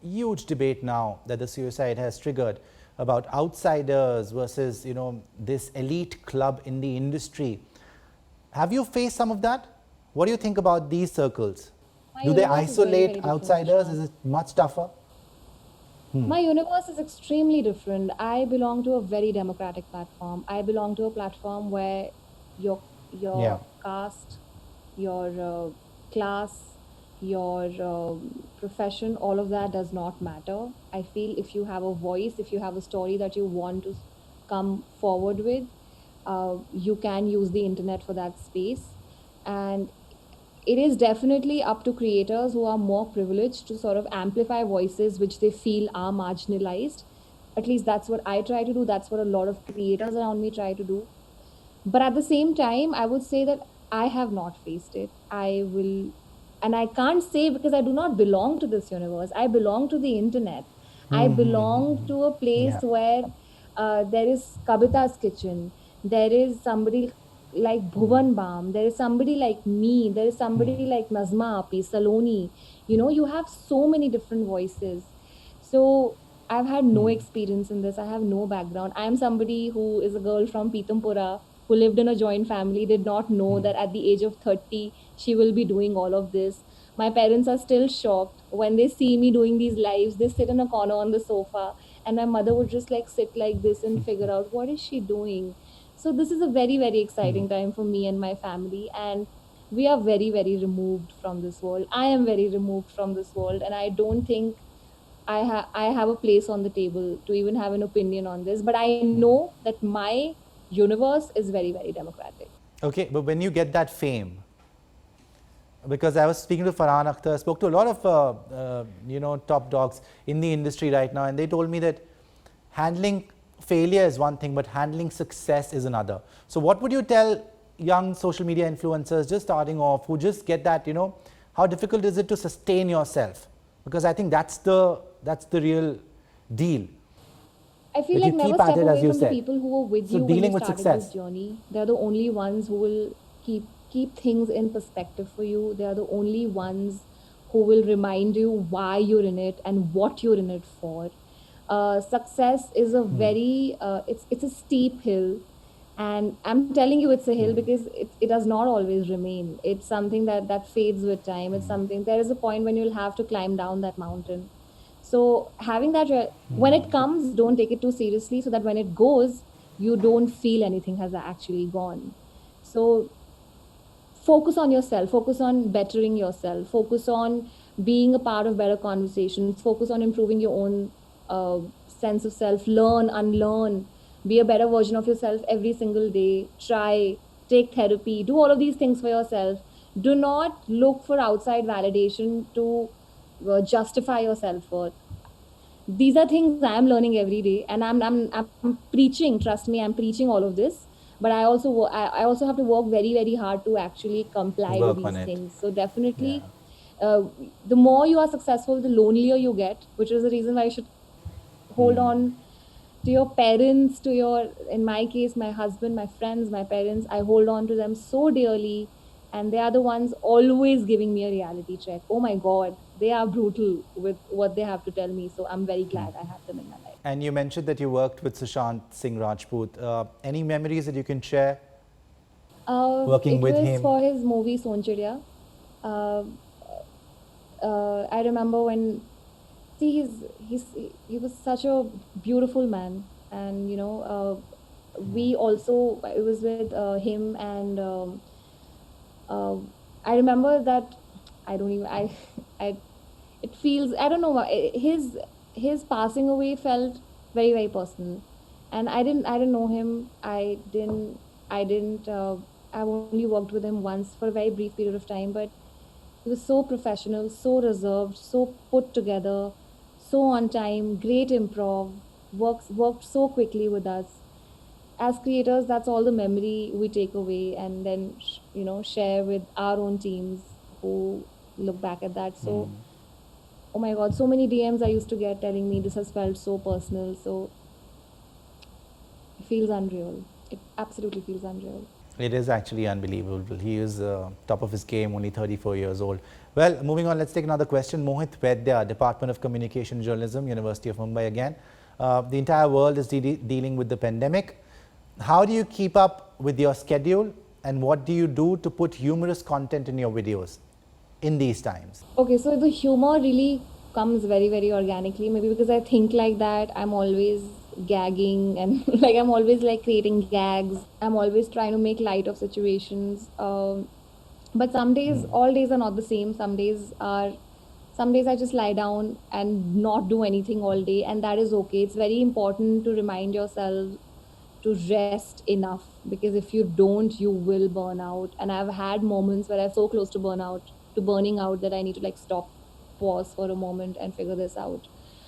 huge debate now that the suicide has triggered about outsiders versus, this elite club in the industry. Have you faced some of that? What do you think about these circles? Do they isolate outsiders? Is it much tougher? My universe is extremely different. I belong to a very democratic platform. I belong to a platform where your Yeah. caste, your class, your profession, all of that does not matter. I feel if you have a voice, if you have a story that you want to come forward with, you can use the internet for that space. And it is definitely up to creators who are more privileged to sort of amplify voices which they feel are marginalized. At least that's what I try to do. That's what a lot of creators around me try to do. But at the same time, I would say that I have not faced it. I will, and I can't say because I do not belong to this universe. I belong to the internet. I belong to a place Yeah. where there is Kabita's kitchen. There is somebody like Bhuvan Bam. There is somebody like me. There is somebody like Nazma Api, Saloni. You have so many different voices. So I've had no experience in this. I have no background. I am somebody who is a girl from Pitampura who lived in a joint family, did not know that at the age of 30, she will be doing all of this. My parents are still shocked. When they see me doing these lives, they sit in a corner on the sofa, and my mother would just like sit like this and figure out what is she doing. So this is a very, very exciting time for me and my family. And we are very, very removed from this world. I am very removed from this world. And I don't think I have a place on the table to even have an opinion on this. But I know that my universe is very, very democratic. Okay, but when you get that fame, because I was speaking to Farhan Akhtar, spoke to a lot of top dogs in the industry right now, and they told me that handling failure is one thing, but handling success is another. So what would you tell young social media influencers just starting off who just get that, how difficult is it to sustain yourself? Because I think that's the real deal. I feel That like you never keep at step it, as away you from the said. people who were with So you when you dealing with started this success. journey. They're the only ones who will keep things in perspective for you. They are the only ones who will remind you why you're in it and what you're in it for. Success is a very it's a steep hill, and I'm telling you it's a hill because it does not always remain. It's something that fades with time. It's something, there is a point when you'll have to climb down that mountain. So having that when it comes, don't take it too seriously, so that when it goes, you don't feel anything has actually gone. So focus on yourself, focus on bettering yourself, focus on being a part of better conversations, focus on improving your own sense of self, learn, unlearn, be a better version of yourself every single day, try, take therapy, do all of these things for yourself. Do not look for outside validation to justify your self-worth. These are things I'm learning every day, and I'm preaching, trust me, I'm preaching all of this. But I also have to work very, very hard to actually comply to Work on these it. things. So Yeah. definitely, uh, the more you are successful, the lonelier you get, which is the reason why you should hold on to your parents, to your, in my case, my husband, my friends, my parents. I hold on to them so dearly, and they are the ones always giving me a reality check. Oh my God, they are brutal with what they have to tell me. So I'm very glad I have them in my life. And you mentioned that you worked with Sushant Singh Rajput. Any memories that you can share working It with was him? for his movie Sonichiriya. Uh, I remember when, see, he was such a beautiful man, and we also, it was with him, and I remember that I don't even I it feels, I don't know his passing away felt very, very personal, and I didn't know him. I didn't I've only worked with him once for a very brief period of time, but he was so professional, so reserved, so put together, so on time, great improv, worked so quickly with us. As creators, that's all the memory we take away, and then share with our own teams who look back at that. So, oh my God, so many DMs I used to get telling me this has felt so personal. So it feels unreal. It absolutely feels unreal. It is actually unbelievable. He is top of his game, only 34 years old. Well, moving on, let's take another question. Mohit Vaidya, Department of Communication Journalism, University of Mumbai again. The entire world is dealing with the pandemic. How do you keep up with your schedule, and what do you do to put humorous content in your videos in these times? Okay, so the humor really comes very, very organically. Maybe because I think like that, I'm always gagging and like I'm always like creating gags. I'm always trying to make light of situations. But some days, all days are not the same. Some days I just lie down and not do anything all day, and that is okay. It's very important to remind yourself to rest enough, because if you don't, you will burn out. And I've had moments where I'm so close to burning out, that I need to like stop, pause for a moment and figure this out.